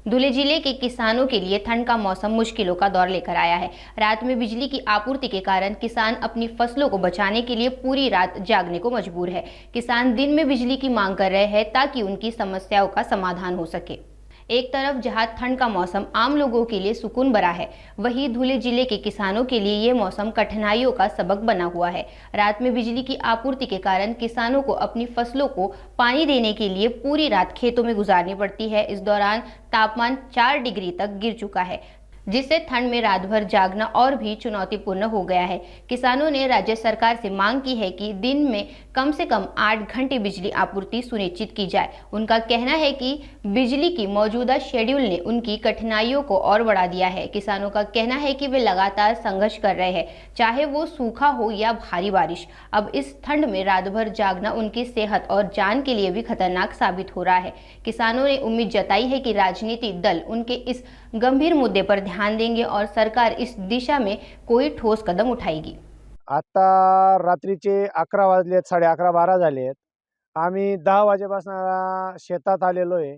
धुले जिले के किसानों के लिए ठंड का मौसम मुश्किलों का दौर लेकर आया है। रात में बिजली की आपूर्ति के कारण किसान अपनी फसलों को बचाने के लिए पूरी रात जागने को मजबूर है। किसान दिन में बिजली की मांग कर रहे हैं ताकि उनकी समस्याओं का समाधान हो सके। एक तरफ जहां ठंड का मौसम आम लोगों के लिए सुकून भरा है, वहीं धुले जिले के किसानों के लिए ये मौसम कठिनाइयों का सबक बना हुआ है। रात में बिजली की आपूर्ति के कारण किसानों को अपनी फसलों को पानी देने के लिए पूरी रात खेतों में गुजारनी पड़ती है। इस दौरान तापमान 4 डिग्री तक गिर चुका है, जिससे ठंड में रात भर जागना और भी चुनौतीपूर्ण हो गया है। किसानों ने राज्य सरकार से मांग की है कि दिन में कम से कम 8 घंटे बिजली आपूर्ति सुनिश्चित की जाए। उनका कहना है कि बिजली की मौजूदा शेड्यूल ने उनकी कठिनाइयों को और बढ़ा दिया है। किसानों का कहना है कि वे लगातार संघर्ष कर रहे हैं, चाहे वो सूखा हो या भारी बारिश। अब इस ठंड में रात भर जागना उनकी सेहत और जान के लिए भी खतरनाक साबित हो रहा है। किसानों ने उम्मीद जताई है कि राजनीतिक दल उनके इस गंभीर मुद्दे पर ध्यान देंगे और सरकार इस दिशा में कोई ठोस कदम उठाएगी। आता रात्रीचे 11 वाजलेत, 11:30-12 झालेत. आम्ही 10 वाजेपासून शेतात आलेलो आहे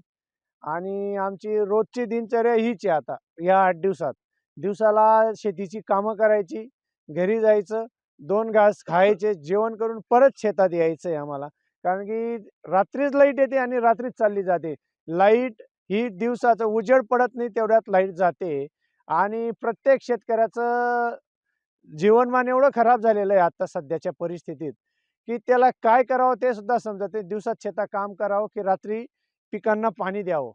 आणि आमची रोजची दिनचर्या हीच आहे. आता या 8 दिवसात दिवसाला शेतीची कामं करायची, घरी जायचं, 2 घास खायचे, जेवण करून परत शेतात यायचं आहे आम्हाला. कारण की रात्रीच लाईट येते आणि रात्रीच चालली जाते. लाईट ही दिवसाचं उजेड पडत नाही तेवढ्यात लाईट जाते आणि प्रत्येक शेतकऱ्याचं जीवनमान एवढं खराब झालेलं आहे आता सध्याच्या परिस्थितीत, की त्याला काय करावं ते सुद्धा समजत नाही. दिवसात शेतात काम करावं की रात्री पिकांना पाणी द्यावं.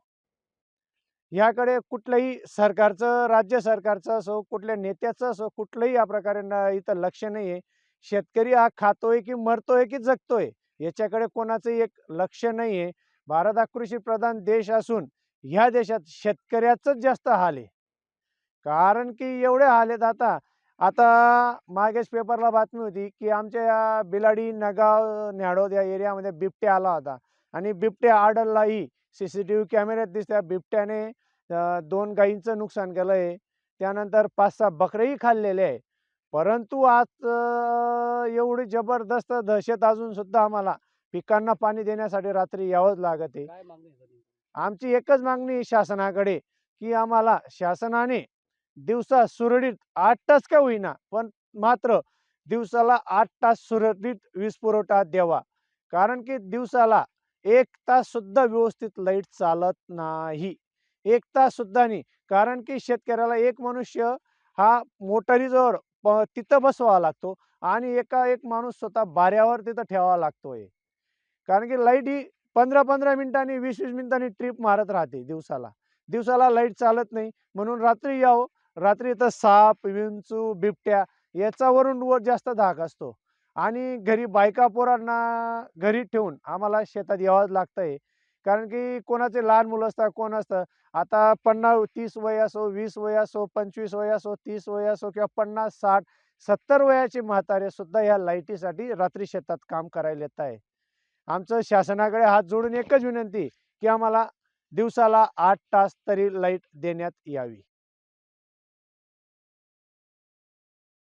याकडे कुठलंही सरकारचं, राज्य सरकारचं असो, कुठल्या नेत्याचं असो, कुठलंही या प्रकारे इथं लक्ष नाही आहे. शेतकरी हा खातोय की मरतोय की जगतोय याच्याकडे कोणाचंही एक लक्ष नाही आहे. भारत हा कृषीप्रधान देश असून ह्या देशात शेतकऱ्याचंच जास्त हाल आहे. कारण की एवढे हाल आहेत आता. आता मागेच पेपरला बातमी होती की आमच्या या बिलाडी, नगाव, न्याडोद या एरियामध्ये बिबट्या आला होता आणि बिबट्या आढळलाही. सीसीटीव्ही कॅमेऱ्यात दिसत्या बिबट्याने 2 गायींचं नुकसान केलंय. त्यानंतर 5-6 बकरेही खाल्लेले आहे. परंतु आज एवढी जबरदस्त दहशत असून सुद्धा आम्हाला पिकांना पाणी देण्यासाठी रात्री यावंच लागत आहे. काय मागणी आहे सर? आमची एकच मागणी आहे शासनाकडे, की आम्हाला शासनाने दिवसा सुरळीत 8 तास का होईना, पण मात्र दिवसाला 8 तास सुरळीत वीज पुरवठा द्यावा. कारण की दिवसाला 1 तास सुद्धा व्यवस्थित लाईट चालत नाही. 1 तास सुद्धा नाही. कारण की शेतकऱ्याला एक मनुष्य हा मोटारीजवळ तिथं बसवावा लागतो आणि एक माणूस स्वतः बाऱ्यावर तिथं ठेवावा लागतोय. कारण की लाईट ही 15-15 मिनिटांनी, 20-20 मिनिटांनी ट्रिप मारत राहते दिवसाला. दिवसाला लाईट चालत नाही. म्हणून रात्री यावं. रात्री तर साप, विंचू, बिबट्या याच्यावरून वर जास्त धाक असतो आणि घरी बायका पोरांना घरी ठेवून आम्हाला शेतात यावंच लागतंय. कारण की कोणाचे लहान मुलं असतात, कोण असतं. आता 50-30 वय असो, 20 वय असो, 25 वय असो, 30 वय असो किंवा 50, 60, 70 वयाचे म्हातारे सुद्धा या लाईटीसाठी रात्री शेतात काम करायला येत आहे. आमचं शासनाकडे हात जोडून एकच विनंती, की आम्हाला दिवसाला 8 तास तरी लाईट देण्यात यावी.